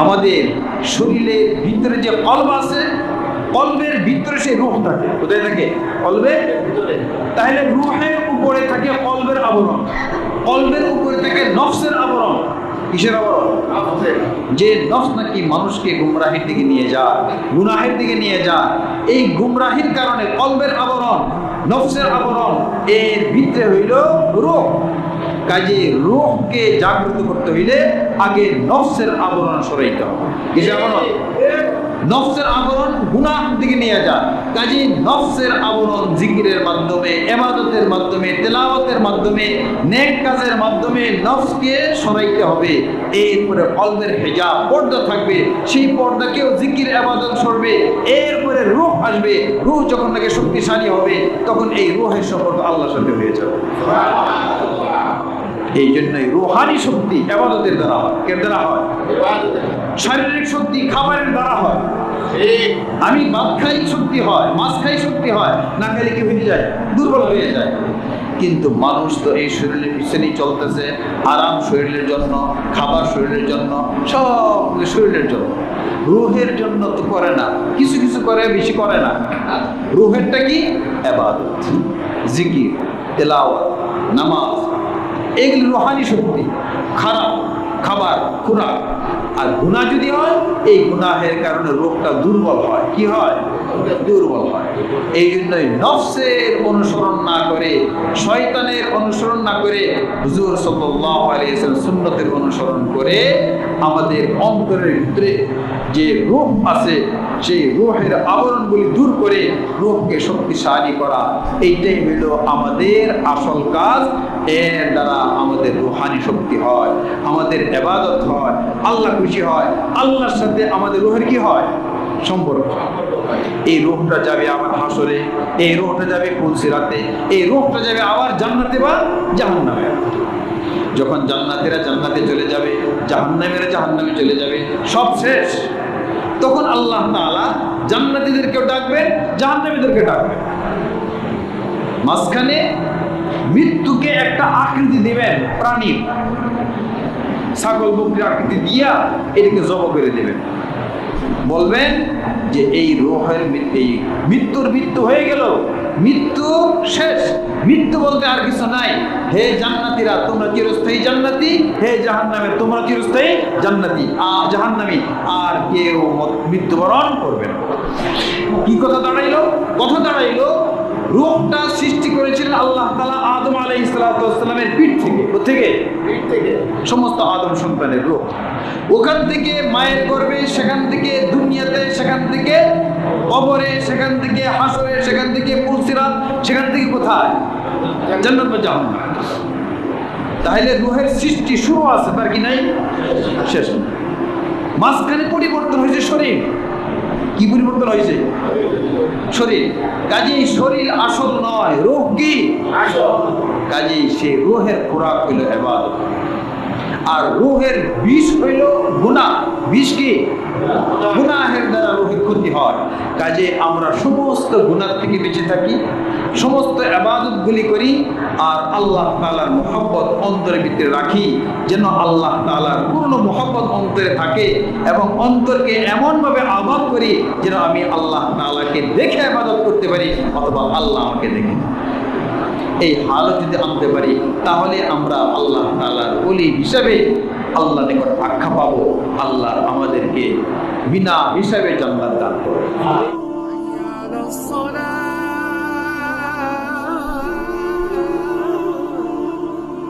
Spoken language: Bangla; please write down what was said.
আমাদের শরীরের ভিতরে যে কলব আছে, কলবের ভিতরে সেই রূহ থাকে। কোথায় থাকে? কলবের ভিতরে। তাহলে রূহের উপরে থাকে কলবের আবরণ, কলবের উপরে থাকে নফসের আবরণ। কিসের আবরণ? যে নফস নাকি মানুষকে গুমরাহির দিকে নিয়ে যায়, গুনাহের দিকে নিয়ে যায়। এই গুমরাহির কারণে কলবের আবরণ, নফসের আবরণ, এর ভিতরে হইল রূহ। কাজে রূহকে জাগ্রত করতে হইলে আগে নফসের আবরণ সরাইতে হবে। কিসের আবরণ? নফসের আবরণ গুনাহ দিকে নিয়ে যায়। কাজে নফসের আবরণ জিকিরের মাধ্যমে, ইবাদতের মাধ্যমে, তেলাওয়াতের মাধ্যমে, নেক কাজের মাধ্যমে নফসকে সরাইতে হবে। এরপরে কলবের হিজাব, পর্দা থাকবে, সেই পর্দাকেও জিকির ইবাদত সরবে। এরপরে রূহ আসবে। রূহ যখন নাকি শক্তিশালী হবে, তখন এই রূহের সম্পর্ক আল্লাহর সাথে হয়ে যাবে। এই জন্যই রূহানি শক্তি ইবাদতের দ্বারা হয়। এর দ্বারা হয়? শারীরিক শক্তি খাবারের দ্বারা হয়। আমি ভাত খাই শক্তি হয়, মাছ খাই শক্তি হয়, না খাইলে কি হয়ে যায়? দুর্বল হয়ে যায়। কিন্তু মানুষ তো এই শরীরের পিছনেই চলতেছে। আরাম শরীরের জন্য, খাবার শরীরের জন্য, সব শরীরের জন্য। রূহের জন্য তো করে না, কিছু কিছু করে, বেশি করে না। রূহেরটা কি? ইবাদত, জিকির, তেলাওয়াত, নামাজ, এগুলি রূহানি শক্তি। খারাপ খাবার, খোরাক আর গুনাহ যদি হয়, এই গুনাহের কারণে রোগটা দুর্বল হয়। কি হয়? দুর্বল হয়। এই জন্যই নফসের অনুসরণ না করে, শয়তানের অনুসরণ না করে, হুজুর সাল্লাল্লাহু আলাইহি ওয়াসাল্লাম সুন্নতের অনুসরণ করে আমাদের অন্তরের ভিতরে যে রূহ আছে, সেই রূহের আবরণগুলি দূর করে রূহকে শক্তিশালী করা, এইটাই হইল আমাদের আসল কাজ। এর দ্বারা আমাদের রূহানি শক্তি হয়, আমাদের ইবাদত হয়, আল্লাহ খুশি হয়, আল্লাহর সাথে আমাদের রূহের কি হয়? সম্পর্ক। এই রূহটা যাবে আমার হাসরে, এই রূহটা যাবে পুলসিরাতে, এই রূহটা যাবে আবার জান্নাতে বা জাহান্নামে। যখন জান্নাতীরা জান্নাতে চলে যাবে, জাহান্নামীরা জাহান্নামে চলে যাবে, সব শেষ, তখন আল্লাহ তাআলা জান্নাতীদেরকেও ডাকবেন, জাহান্নামীদেরকে ডাকবেন। মাঝখানে মৃত্যুকে একটা আকৃতি দিবেন, প্রাণীর ছাগল বকরির আকৃতি দিয়া এটাকে জব করে দেবেন। বলবেন যে এই রূহের মৃত্যুর মৃত্যু হয়ে গেল, মৃত্যু শেষ, মৃত্যু বলতে আর কিছু নাই। হে জান্নাতীরা তোমরা চিরস্থায়ী জান্নাতি, হে জাহান্নামে তোমরা চিরস্থায়ী জান্নাতি, জাহান্নামী, আর কেউ মৃত্যুবরণ করবে না। কি কথা দাঁড়াইলো? কথা দাঁড়াইলো রূহটা সৃষ্টি করেছিলেন আল্লাহ তাআলা আদম আলাইহিস সালামের পিঠ থেকে। কোথেকে? পিঠ থেকে। সমস্ত আদম সন্তানের রূহ ওখান থেকে মায়ের গর্ভে, সেখান থেকে দুনিয়াতে, সেখান থেকে কবরে, সেখান থেকে হাসরে, সেখান থেকে পুলসিরাত, সেখান থেকে কোথায়? জান্নাত বা জাহান্নাম। তাহলে রূহের সৃষ্টি শুরু আছে, তার কি নাই? শেষ। মাঝখানে পরিবর্তন হয়েছে শরীর। কি পরিবর্তন হয়েছে? শরীর। কাজেই শরীর আসল নয়, রূহ কি আসল। কাজেই সেই রূহের খোরাক হইল ইবাদত, আর রূহের বিষ হইল গুনাহ। বিষ কি? গুনাহের দ্বারা রূহের ক্ষতি হয়। কাজে আমরা সমস্ত গুনাহ থেকে বেঁচে থাকি, সমস্ত ইবাদতগুলি করি, আর আল্লাহ তাআলার মুহাব্বত অন্তরের ভিতরে রাখি, যেন আল্লাহ তাআলার পূর্ণ মুহাব্বত অন্তরে থাকে, এবং অন্তরকে এমনভাবে আবাদ করি যেন আমি আল্লাহ তাআলাকে দেখে ইবাদত করতে পারি, অথবা আল্লাহ আমাকে দেখে। এই হালত যদি আনতে পারি, তাহলে আমরা আল্লাহ তাআলার ওলি হিসাবে আল্লাহর নিকট আখ্যা পাবো। আল্লাহ আমাদেরকে বিনা হিসাবে জান্নাত দান করুন।